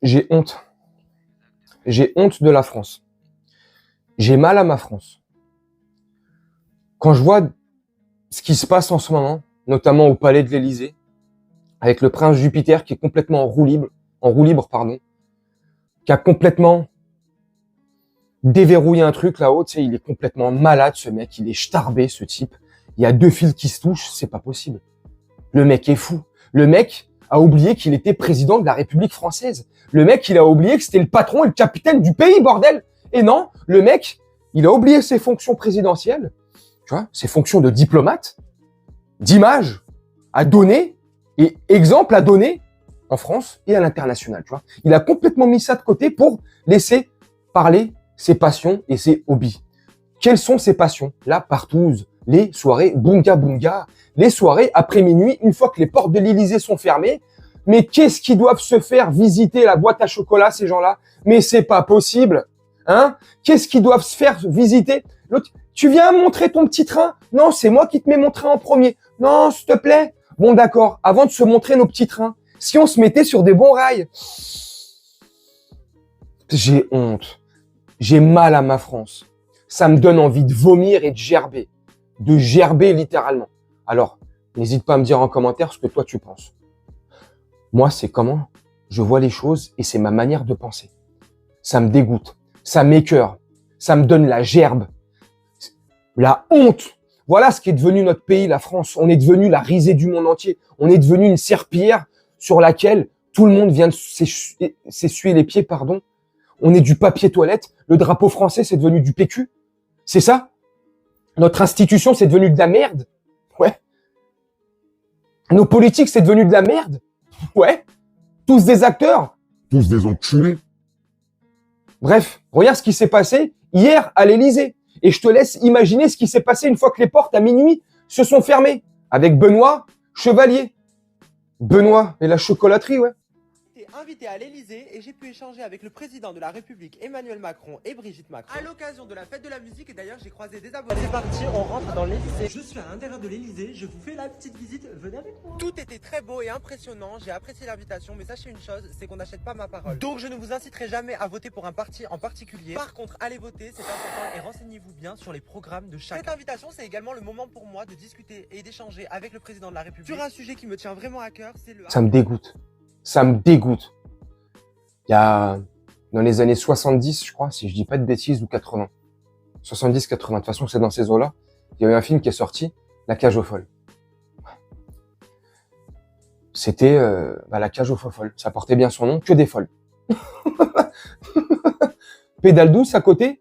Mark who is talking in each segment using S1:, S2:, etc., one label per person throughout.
S1: J'ai honte. J'ai honte de la France. J'ai mal à ma France. Quand je vois ce qui se passe en ce moment, notamment au palais de l'Élysée, avec le prince Jupiter qui est complètement en roue libre, pardon, qui a complètement déverrouillé un truc là-haut, tu sais, il est complètement malade, ce mec, il est starbé, ce type. Il y a deux fils qui se touchent, c'est pas possible. Le mec est fou. Le mec a oublié qu'il était président de la République française. Le mec, il a oublié que c'était le patron et le capitaine du pays, bordel. Et non, le mec, il a oublié ses fonctions présidentielles, tu vois, ses fonctions de diplomate, d'image à donner et exemple à donner en France et à l'international, tu vois. Il a complètement mis ça de côté pour laisser parler ses passions et ses hobbies. Quelles sont ses passions? La partouze, les soirées bunga bunga, les soirées après minuit, une fois que les portes de l'Élysée sont fermées. Mais qu'est-ce qu'ils doivent se faire visiter la boîte à chocolat, ces gens-là? Mais c'est pas possible, hein? Qu'est-ce qu'ils doivent se faire visiter? L'autre, tu viens montrer ton petit train? Non, c'est moi qui te mets mon train en premier. Non, s'il te plaît. Bon, d'accord. Avant de se montrer nos petits trains, si on se mettait sur des bons rails. J'ai honte. J'ai mal à ma France. Ça me donne envie de vomir et de gerber. De gerber littéralement. Alors, n'hésite pas à me dire en commentaire ce que toi tu penses. Moi, c'est comment je vois les choses et c'est ma manière de penser. Ça me dégoûte, ça m'écœure, ça me donne la gerbe, la honte. Voilà ce qui est devenu notre pays, la France. On est devenu la risée du monde entier. On est devenu une serpillière sur laquelle tout le monde vient de s'essuyer les pieds, pardon. On est du papier toilette. Le drapeau français, c'est devenu du PQ. C'est ça? Notre institution, c'est devenu de la merde. Ouais. Nos politiques, c'est devenu de la merde. Ouais. Tous des acteurs.
S2: Tous des enculés.
S1: Bref, regarde ce qui s'est passé hier à l'Élysée. Et je te laisse imaginer ce qui s'est passé une fois que les portes à minuit se sont fermées. Avec Benoît Chevalier. Benoît et la chocolaterie, ouais.
S3: Invité à l'Elysée et j'ai pu échanger avec le président de la République Emmanuel Macron et Brigitte Macron à l'occasion de la fête de la musique et d'ailleurs j'ai croisé des abonnés. C'est parti, on rentre dans l'Elysée. Je suis à l'intérieur de l'Elysée, je vous fais la petite visite, venez avec moi. Tout était très beau et impressionnant, j'ai apprécié l'invitation mais sachez une chose, c'est qu'on n'achète pas ma parole. Donc je ne vous inciterai jamais à voter pour un parti en particulier. Par contre, allez voter, c'est important et renseignez-vous bien sur les programmes de chacun. Cette invitation, c'est également le moment pour moi de discuter et d'échanger avec le président de la République sur un sujet qui me tient vraiment à cœur, c'est le...
S1: Ça me dégoûte. Ça me dégoûte. Il y a, dans les années 70, je crois, si je dis pas de bêtises, ou 80. 70, 80. De toute façon, c'est dans ces eaux-là. Il y a eu un film qui est sorti, La cage aux folles. C'était, La cage aux folles. Ça portait bien son nom, que des folles. Pédale douce à côté.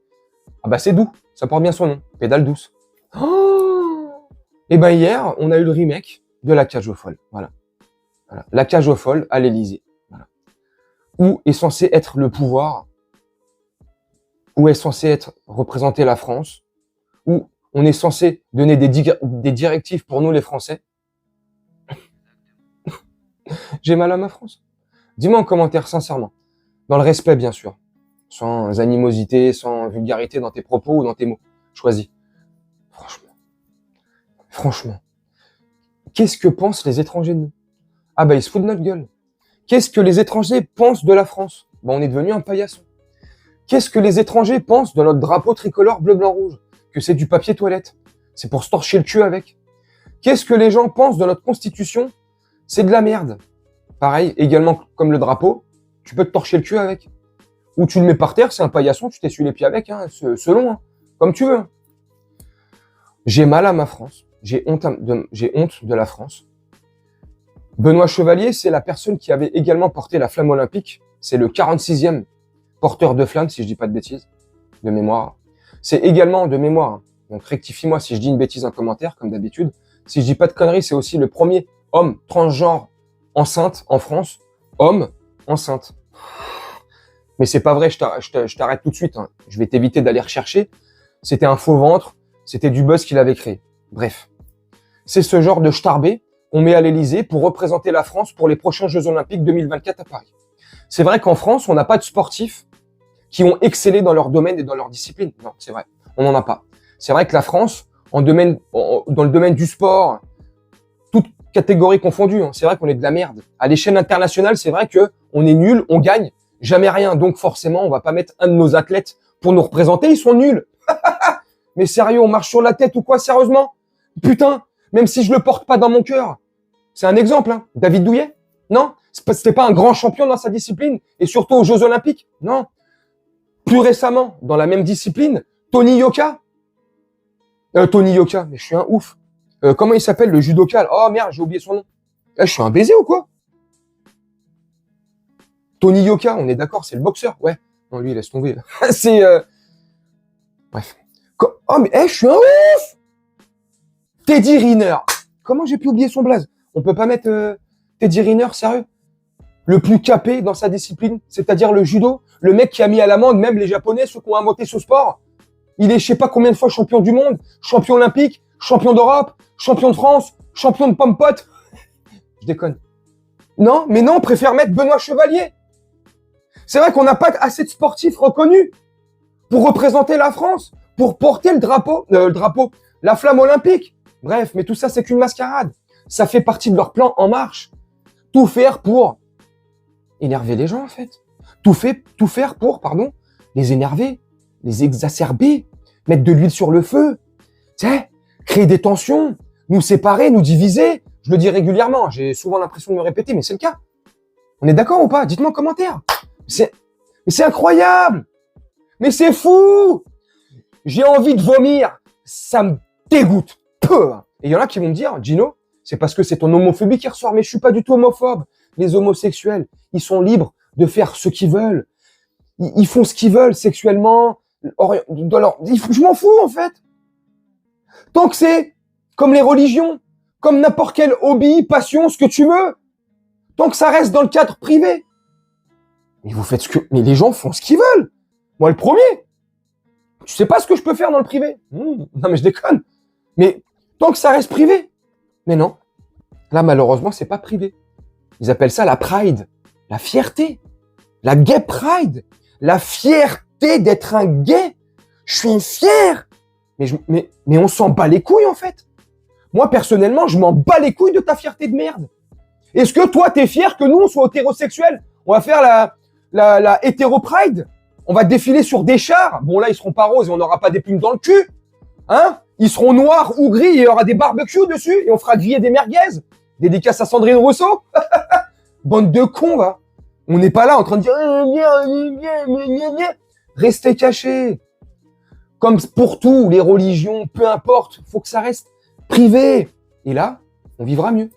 S1: Ah bah, c'est doux. Ça porte bien son nom. Pédale douce. Oh, et ben, hier, on a eu le remake de La cage aux folles. Voilà. La cage aux folles à l'Élysée. Où est censé être le pouvoir, où est censé être représenter la France, où on est censé donner des directives pour nous les Français. J'ai mal à ma France. Dis-moi en commentaire sincèrement, dans le respect bien sûr, sans animosité, sans vulgarité dans tes propos ou dans tes mots. Choisis. Franchement, qu'est-ce que pensent les étrangers de nous? Ah bah ils se foutent de notre gueule. Qu'est-ce que les étrangers pensent de la France? Ben, on est devenu un paillasson. Qu'est-ce que les étrangers pensent de notre drapeau tricolore bleu, blanc, rouge? Que c'est du papier toilette. C'est pour se torcher le cul avec. Qu'est-ce que les gens pensent de notre constitution? C'est de la merde. Pareil, également comme le drapeau, tu peux te torcher le cul avec. Ou tu le mets par terre, c'est un paillasson, tu t'essuies les pieds avec, hein, selon, hein, comme tu veux. J'ai mal à ma France. J'ai honte de la France. Benoît Chevalier, c'est la personne qui avait également porté la flamme olympique. C'est le 46e porteur de flamme, si je dis pas de bêtises, de mémoire. C'est également de mémoire. Hein. Donc rectifie-moi si je dis une bêtise en commentaire, comme d'habitude. Si je dis pas de conneries, c'est aussi le premier homme transgenre enceinte en France. Homme enceinte. Mais c'est pas vrai, je t'arrête tout de suite. Hein. Je vais t'éviter d'aller rechercher. C'était un faux ventre, c'était du buzz qu'il avait créé. Bref. C'est ce genre de starbé qu'on met à l'Élysée pour représenter la France pour les prochains Jeux Olympiques 2024 à Paris. C'est vrai qu'en France, on n'a pas de sportifs qui ont excellé dans leur domaine et dans leur discipline. Non, c'est vrai. On n'en a pas. C'est vrai que la France, dans le domaine du sport, toutes catégories confondues, hein, c'est vrai qu'on est de la merde. À l'échelle internationale, c'est vrai que on est nul, on gagne, jamais rien. Donc forcément, on va pas mettre un de nos athlètes pour nous représenter. Ils sont nuls. Mais sérieux, on marche sur la tête ou quoi, sérieusement? Putain, même si je le porte pas dans mon cœur. C'est un exemple, hein. David Douillet? Non. C'était pas un grand champion dans sa discipline. Et surtout aux Jeux Olympiques? Non. Plus récemment, dans la même discipline, Tony Yoka. Tony Yoka, mais je suis un ouf. Comment il s'appelle, le judoka? Oh merde, j'ai oublié son nom. Je suis un baiser ou quoi? Tony Yoka, on est d'accord, c'est le boxeur. Ouais. Non, lui, laisse tomber. C'est... Bref. Oh, mais je suis un ouf! Teddy Riner. Comment j'ai pu oublier son blaze? On peut pas mettre Teddy Riner, sérieux? Le plus capé dans sa discipline, c'est-à-dire le judo. Le mec qui a mis à l'amende même les Japonais, ceux qui ont inventé ce sport. Il est je sais pas combien de fois champion du monde, champion olympique, champion d'Europe, champion de France, champion de pomme-pote. Je déconne. Non, mais non, on préfère mettre Benoît Chevalier. C'est vrai qu'on n'a pas assez de sportifs reconnus pour représenter la France, pour porter le drapeau, la flamme olympique. Bref, mais tout ça, c'est qu'une mascarade. Ça fait partie de leur plan en marche. Tout faire pour énerver les gens, en fait. Tout faire pour, les énerver, les exacerber, mettre de l'huile sur le feu. Tu sais, créer des tensions, nous séparer, nous diviser. Je le dis régulièrement, j'ai souvent l'impression de me répéter, mais c'est le cas. On est d'accord ou pas? Dites-moi en commentaire. Mais c'est incroyable. Mais c'est fou. J'ai envie de vomir. Ça me dégoûte. Peu. Et il y en a qui vont me dire, Gino, c'est parce que c'est ton homophobie qui ressort. Mais je suis pas du tout homophobe. Les homosexuels, ils sont libres de faire ce qu'ils veulent. Ils font ce qu'ils veulent sexuellement. Je m'en fous, en fait. Tant que c'est comme les religions, comme n'importe quel hobby, passion, ce que tu veux. Tant que ça reste dans le cadre privé. Mais vous faites mais les gens font ce qu'ils veulent. Moi, le premier. Tu sais pas ce que je peux faire dans le privé. Non, mais je déconne. Mais tant que ça reste privé. Mais non. Là, malheureusement, c'est pas privé. Ils appellent ça la pride. La fierté. La gay pride. La fierté d'être un gay. Je suis fier. Mais on s'en bat les couilles, en fait. Moi, personnellement, je m'en bats les couilles de ta fierté de merde. Est-ce que toi, t'es fier que nous, on soit hétérosexuels? On va faire la hétéro-pride. On va défiler sur des chars. Bon, là, ils seront pas roses et on n'aura pas des plumes dans le cul. Hein? Ils seront noirs ou gris et il y aura des barbecues dessus et on fera griller des merguez. Dédicace à Sandrine Rousseau. Bande de cons, va. On n'est pas là en train de dire restez cachés. Comme pour tout, les religions, peu importe, faut que ça reste privé. Et là, on vivra mieux.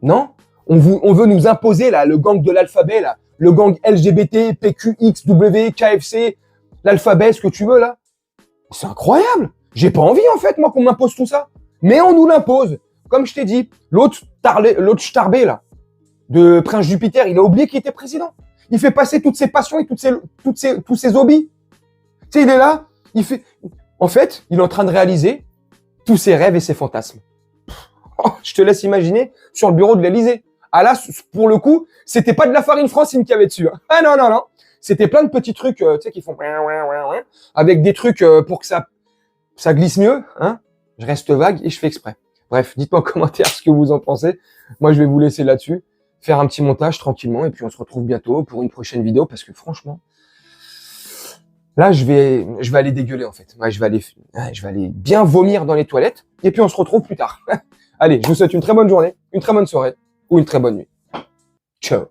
S1: Non? On veut nous imposer là, le gang de l'alphabet, là, le gang LGBT, PQ, X, W, KFC, l'alphabet, ce que tu veux là. C'est incroyable. J'ai pas envie en fait, moi, qu'on m'impose tout ça. Mais on nous l'impose. Comme je t'ai dit, l'autre Starbé là, de Prince Jupiter, il a oublié qu'il était président. Il fait passer toutes ses passions et tous ses hobbies. Tu sais, il est là, en fait, il est en train de réaliser tous ses rêves et ses fantasmes. Oh, je te laisse imaginer sur le bureau de l'Élysée. Ah là, pour le coup, c'était pas de la farine Francine qu'il y avait dessus. Hein. Ah non, non, non. C'était plein de petits trucs, tu sais, qui font avec des trucs pour que ça glisse mieux. Hein. Je reste vague et je fais exprès. Bref, dites-moi en commentaire ce que vous en pensez. Moi, je vais vous laisser là-dessus, faire un petit montage tranquillement et puis on se retrouve bientôt pour une prochaine vidéo parce que franchement, là, je vais aller dégueuler en fait. Ouais, je vais aller bien vomir dans les toilettes et puis on se retrouve plus tard. Allez, je vous souhaite une très bonne journée, une très bonne soirée ou une très bonne nuit. Ciao.